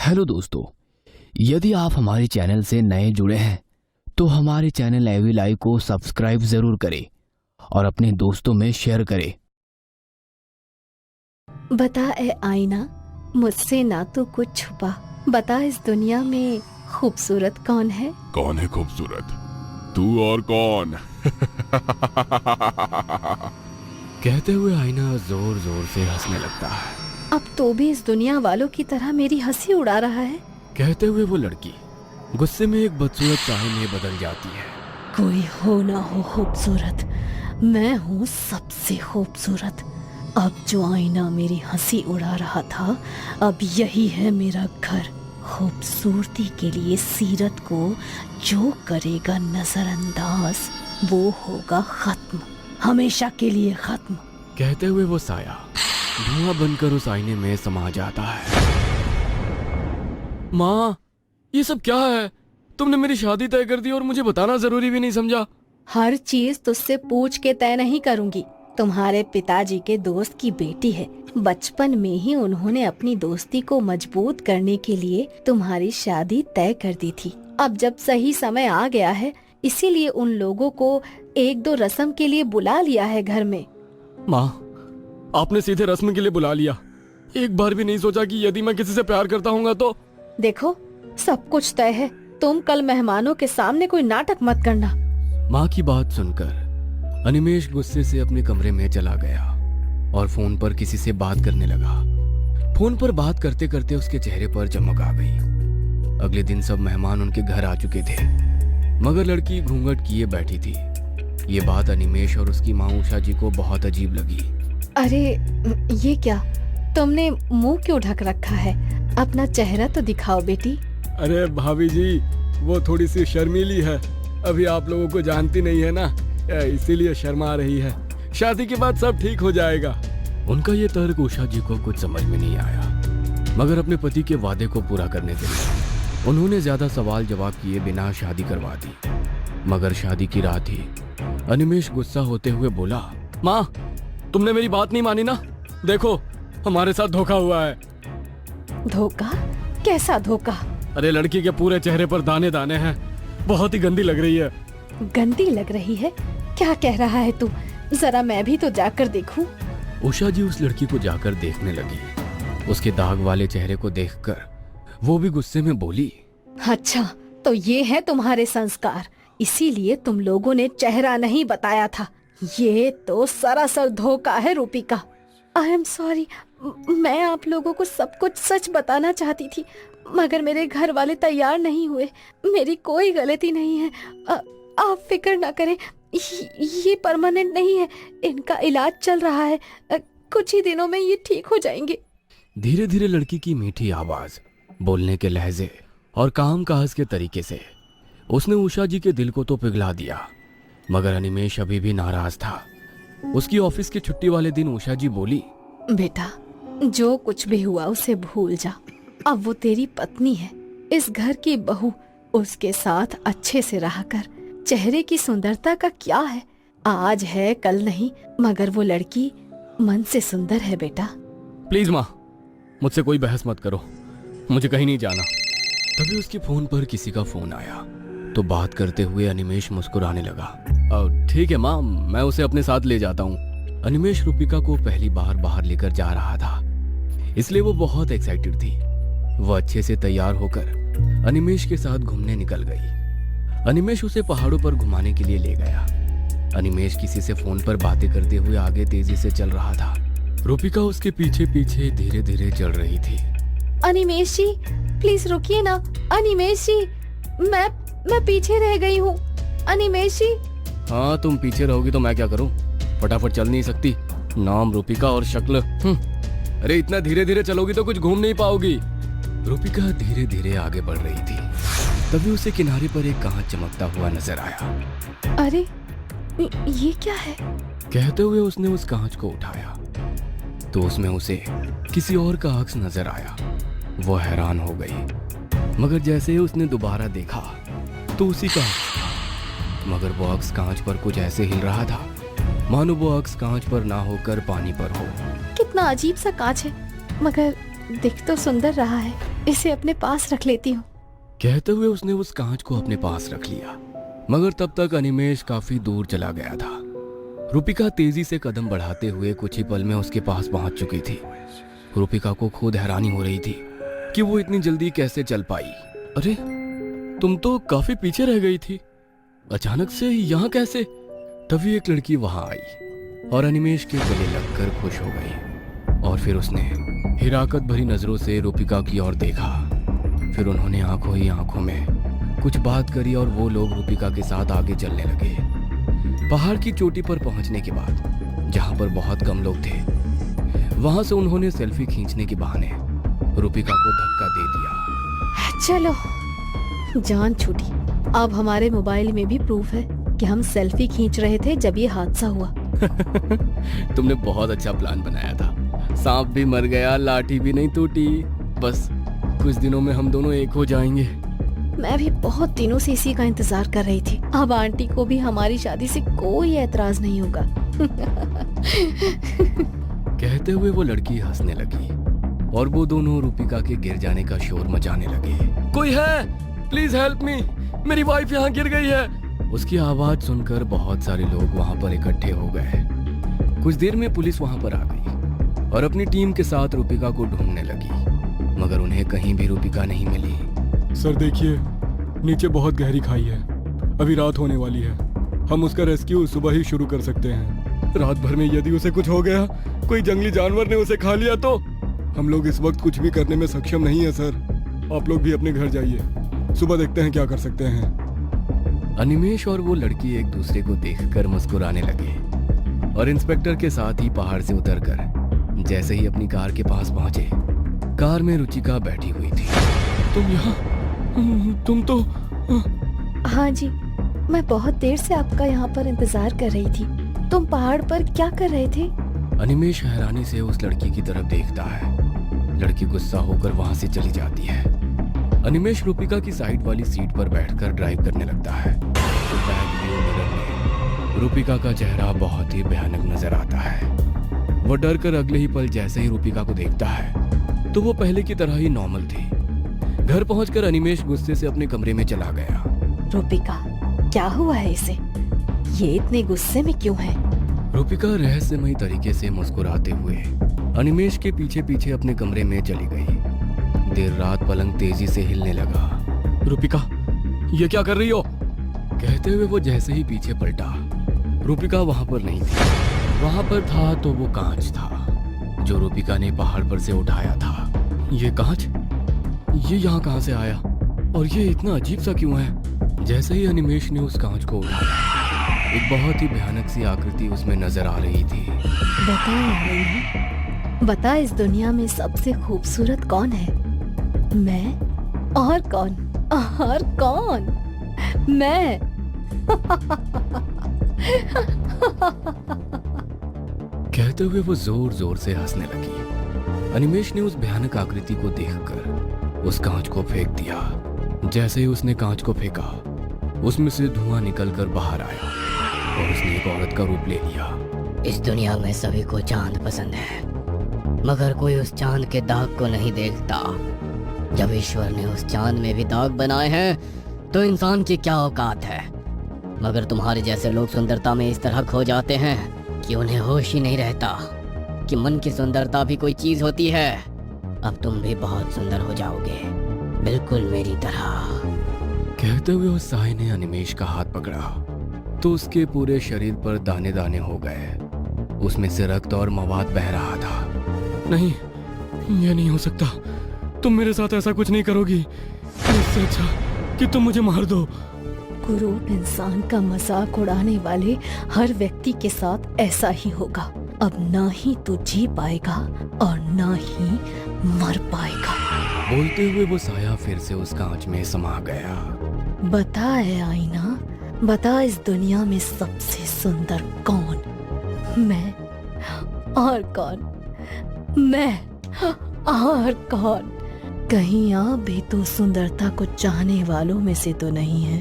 Hello दोस्तों, यदि आप हमारे चैनल से नए जुड़े हैं तो हमारे चैनल एवी लाइव को सब्सक्राइब जरूर करें और अपने दोस्तों में शेयर करें। बता ए आईना, मुझसे ना तो कुछ छुपा, बता इस दुनिया में खूबसूरत कौन है? कौन है खूबसूरत? तू और कौन? कहते हुए आईना जोर जोर से हंसने लगता है। अब तो भी इस दुनिया वालों की तरह मेरी हंसी उड़ा रहा है। कहते हुए वो लड़की गुस्से में एक बदसूरत चाह में बदल जाती है। कोई हो ना हो खूबसूरत, मैं हूँ सबसे खूबसूरत। अब जो आईना मेरी हंसी उड़ा रहा था, अब यही है मेरा घर। खूबसूरती के लिए सीरत को जो करेगा नजरअंदाज, वो होगा खत्म, हमेशा के लिए खत्म। कहते हुए वो साया धुआं बनकर उस आईने में समा जाता है। माँ, ये सब क्या है? तुमने मेरी शादी तय कर दी और मुझे बताना जरूरी भी नहीं समझा। हर चीज तुझसे पूछ के तय नहीं करूंगी। तुम्हारे पिताजी के दोस्त की बेटी है। बचपन में ही उन्होंने अपनी दोस्ती को मजबूत करने के लिए तुम्हारी शादी तय कर दी थी। अब जब सही समय आ गया है, इसीलिए उन लोगों को एक दो रस्म के लिए बुला लिया है घर में। माँ, आपने सीधे रस्म के लिए बुला लिया। एक बार भी नहीं सोचा कि यदि मैं किसी से प्यार करता हूँ तो? देखो, सब कुछ तय है। तुम कल मेहमानों के सामने कोई नाटक मत करना। माँ की बात सुनकर अनिमेष गुस्से से अपने कमरे में चला गया और फोन पर किसी से बात करने लगा। फोन पर बात करते करते उसके चेहरे पर चमक आ गई। अगले दिन सब मेहमान उनके घर आ चुके थे, मगर लड़की घूंघट किए बैठी थी। ये बात अनिमेष और उसकी माँ उषा जी को बहुत अजीब लगी। अरे ये क्या, तुमने मुंह क्यों ढक रखा है? अपना चेहरा तो दिखाओ बेटी। अरे भाभी जी, वो थोड़ी सी शर्मीली है, अभी आप लोगों को जानती नहीं है ना, इसीलिए शर्मा रही है। शादी के बाद सब ठीक हो जाएगा। उनका ये तर्क उषा जी को कुछ समझ में नहीं आया, मगर अपने पति के वादे को पूरा करने के लिए उन्होंने ज्यादा सवाल जवाब किए बिना शादी करवा दी। मगर शादी की रात ही अनिमेष गुस्सा होते हुए बोला, माँ, तुमने मेरी बात नहीं मानी ना? देखो, हमारे साथ धोखा हुआ है। धोखा? कैसा धोखा? अरे लड़की के पूरे चेहरे पर दाने दाने हैं, बहुत ही गंदी लग रही है। गंदी लग रही है? क्या कह रहा है तू? जरा मैं भी तो जाकर देखूं। उषा जी उस लड़की को जाकर देखने लगी। उसके दाग वाले चेहरे को देखकर वो भी गुस्से में बोली, अच्छा, तो ये है तुम्हारे संस्कार, इसीलिए तुम लोगों ने चेहरा नहीं बताया था। ये तो सरासर धोखा है रूपिका। आई एम सॉरी, मैं आप लोगों को सब कुछ सच बताना चाहती थी, मगर मेरे घर वाले तैयार नहीं हुए। मेरी कोई गलती नहीं है। आप फिक्र ना करें, ये परमानेंट नहीं है, इनका इलाज चल रहा है, कुछ ही दिनों में ये ठीक हो जाएंगे। धीरे धीरे लड़की की मीठी आवाज, बोलने के लहजे और काम काज के तरीके से उसने उषा जी के दिल को तो पिघला दिया। मगर अनिमेष अभी भी नाराज था। उसकी ऑफिस की छुट्टी वाले दिन उषा जी बोली, बेटा, जो कुछ भी हुआ उसे भूल जा। अब वो तेरी पत्नी है, इस घर की बहू। उसके साथ अच्छे से रहा कर। चेहरे की सुंदरता का क्या है, आज है कल नहीं, मगर वो लड़की मन से सुंदर है बेटा। प्लीज माँ, मुझसे कोई बहस मत करो, मुझे कहीं नहीं जाना। तभी उसके फोन पर किसी का फोन आया तो बात करते हुए अनिमेष मुस्कुराने लगा। ठीक है माँ, मैं उसे अपने साथ ले जाता हूँ। अनिमेष रूपिका को पहली बार बाहर लेकर जा रहा था, इसलिए वो बहुत एक्साइटेड थी। वो अच्छे से तैयार होकर अनिमेष के साथ घूमने निकल गई। अनिमेष उसे पहाड़ों पर घुमाने के लिए ले गया। अनिमेष किसी से फोन पर बातें करते हुए आगे तेजी से चल रहा था। रूपिका उसके पीछे पीछे धीरे धीरे चल रही थी। अनिमेष जी, प्लीज रुकिए ना। अनिमेष जी, मैं पीछे रह गई हूँ। अनिमेष जी। हाँ, तुम पीछे रहोगी तो मैं क्या करूँ? फटाफट चल नहीं सकती? नाम रूपिका और शक्ल। अरे इतना धीरे धीरे चलोगी तो कुछ घूम नहीं पाओगी। रूपिका धीरे धीरे आगे बढ़ रही थी। तभी उसे किनारे पर एक कांच चमकता हुआ नजर आया। अरे ये क्या है? कहते हुए उसने उस कांच को उठाया तो उसमें उसे किसी और का अक्स नजर आया। वो हैरान हो गई, मगर जैसे ही उसने दोबारा देखा तो उसी का अक्स था। मगर वो अक्स कांच पर कुछ ऐसे हिल रहा था मानो वो अक्स कांच पर ना होकर पानी पर हो। कितना अजीब सा कांच है, मगर दिख तो सुंदर रहा है। इसे अपने पास रख लेती हूँ। कहते हुए उसने उस कांच को अपने पास रख लिया, मगर तब तक अनिमेष काफी दूर चला गया था। रूपिका तेजी से कदम बढ़ाते हुए कुछ ही पल में उसके पास पहुंच चुकी थी। रूपिका को खुद हैरानी हो रही थी कि वो इतनी जल्दी कैसे चल पाई। अरे, तुम तो काफी पीछे रह गई थी, अचानक से यहाँ कैसे? तभी एक लड़की वहां आई और अनिमेष के गले लगकर खुश हो गई, और फिर उसने हिराकत भरी नजरों से रूपिका की ओर देखा। फिर उन्होंने आंखों ही आंखों में कुछ बात करी और वो लोग रूपिका के साथ आगे चलने लगे। पहाड़ की चोटी पर पहुंचने के बाद, जहां पर बहुत कम लोग थे, वहां से उन्होंने सेल्फी खींचने के बहाने रूपिका को धक्का दे दिया। चलो, जान छूटी। अब हमारे मोबाइल में भी प्रूफ है कि हम सेल्फी खींच रहे थे जब ये हादसा हुआ। तुमने बहुत अच्छा प्लान बनाया था। सांप भी मर गया, लाठी भी नहीं टूटी। बस कुछ दिनों में हम दोनों एक हो जाएंगे। मैं भी बहुत दिनों से इसी का इंतजार कर रही थी। अब आंटी को भी हमारी शादी से कोई ऐतराज नहीं होगा। कहते हुए वो लड़की हंसने लगी और वो दोनों रूपिका के गिर जाने का शोर मचाने लगे। कोई है? प्लीज हेल्प मी, मेरी वाइफ यहाँ गिर गई है। उसकी आवाज सुनकर बहुत सारे लोग वहाँ पर इकट्ठे हो गए। कुछ देर में पुलिस वहाँ पर आ गई और अपनी टीम के साथ रूपिका को ढूंढने लगी, मगर उन्हें कहीं भी रूपिका नहीं मिली। सर देखिए, नीचे बहुत गहरी खाई है, अभी रात होने वाली है। हम उसका रेस्क्यू सुबह ही शुरू कर सकते हैं। रात भर में यदि उसे कुछ हो गया, कोई जंगली जानवर ने उसे खा लिया तो हम लोग इस वक्त कुछ भी करने में सक्षम नहीं है सर। आप लोग भी अपने घर जाइए, सुबह देखते हैं क्या कर सकते हैं। अनिमेष और वो लड़की एक दूसरे को देखकर मुस्कुराने लगे और इंस्पेक्टर के साथ ही पहाड़ से उतरकर जैसे ही अपनी कार के पास पहुंचे, कार में रुचिका बैठी हुई थी। तुम यहाँ? तुम तो हाँ जी, मैं बहुत देर से आपका यहाँ पर इंतजार कर रही थी। तुम पहाड़ पर क्या कर रहे थे? अनिमेष हैरानी से उस लड़की की तरफ देखता है। लड़की गुस्सा होकर वहां से चली जाती है। अनिमेष रूपिका की साइड वाली सीट पर बैठकर ड्राइव करने लगता है। तो बैक व्यू मिरर में रूपिका का चेहरा बहुत ही भयानक नजर आता है। वो डर कर अगले ही पल जैसे ही रूपिका को देखता है तो वो पहले की तरह ही नॉर्मल थी। घर पहुंचकर अनिमेष गुस्से से अपने कमरे में चला गया। रूपिका, क्या हुआ है इसे? ये इतने गुस्से में क्यों है? रूपिका रहस्यमयी तरीके से मुस्कुराते हुए अनिमेष के पीछे पीछे अपने कमरे में चली गई। देर रात पलंग तेजी से हिलने लगा। रूपिका, ये क्या कर रही हो? कहते हुए वो जैसे ही पीछे पलटा, रूपिका वहां पर नहीं थी। वहां पर था तो वो कांच था जो रूपिका ने पहाड़ पर से उठाया था। ये कांच? ये यहाँ कहाँ से आया और ये इतना अजीब सा क्यों है? जैसे ही अनिमेष ने उस कांच को उठाया, एक बहुत ही भयानक सी आकृति उसमें नजर आ रही थी। बता, इस दुनिया में सबसे खूबसूरत कौन है? मैं? और कौन? और कौन? मैं। कहते हुए वो जोर जोर से हंसने लगी। अनिमेष ने उस भयानक आकृति को देखकर उस कांच को फेंक दिया। जैसे ही उसने कांच को फेंका, उसमें से धुआं निकलकर बाहर आया और उसने एक औरत का रूप ले लिया। इस दुनिया में सभी को चांद पसंद है, मगर कोई उस चांद के दाग को नहीं देखता। जब ईश्वर ने उस चांद में भी दाग बनाए हैं तो इंसान की क्या औकात है। मगर तुम्हारे जैसे लोग सुंदरता में इस तरह खो जाते हैं कि उन्हें होश ही नहीं रहता कि मन की सुंदरता भी कोई चीज होती है। अब तुम भी बहुत सुंदर हो जाओगे, बिल्कुल मेरी तरह। कहते हुए उस साई ने अनिमेष का हाथ पकड़ा तो उसके पूरे शरीर पर दाने दाने हो गए। उसमें से रक्त और मवाद बह रहा था। नहीं, ये नहीं हो सकता। तुम मेरे साथ ऐसा कुछ नहीं करोगी। इससे अच्छा कि तुम मुझे मार दो। कुरूप इंसान का मजाक उड़ाने वाले हर व्यक्ति के साथ ऐसा ही होगा। अब ना ही तू जी पाएगा और ना ही मर पाएगा। बोलते हुए वो साया फिर से उस कांच में समा गया। बता है आईना, बता इस दुनिया में सबसे सुंदर कौन? मैं। और कौन? मैं। और कौन? कहीं आप भी तो सुंदरता को चाहने वालों में से तो नहीं है?